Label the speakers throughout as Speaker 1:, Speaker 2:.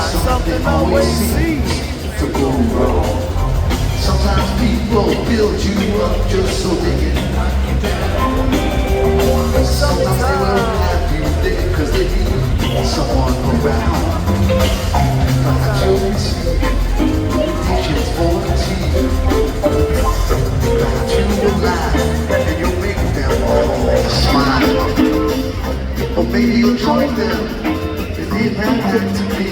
Speaker 1: something always seems
Speaker 2: to go wrong. Sometimes people build you up just so they can knock you down. Sometimes they will have you there cause they need someone around. Perhaps you'll receive patience for a team. Perhaps you will laugh and you'll make them all smile. Or maybe you'll join them if they have had to be.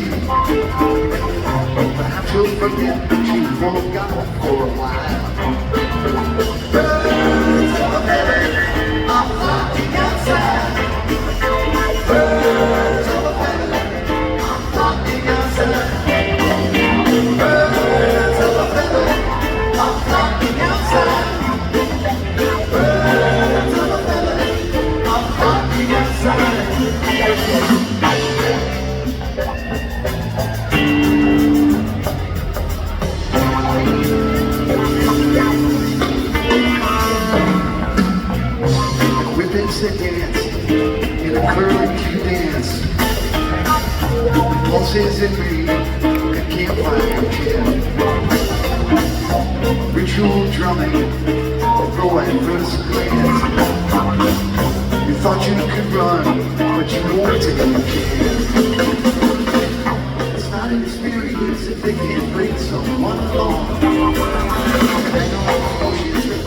Speaker 2: Perhaps you'll forget that you forgot for a while. Birds of a feather are flocking outside. Birds of a feather are flocking outside. Birds of a feather are flocking outside. Birds of a feather are flocking outside. They dance in a curling cue dance. Pulses in me and campfire jam. Ritual drumming, throwing first glance. You thought you could run, but you won't take a chance. It's not an experience if they can't bring someone along. And I know she's the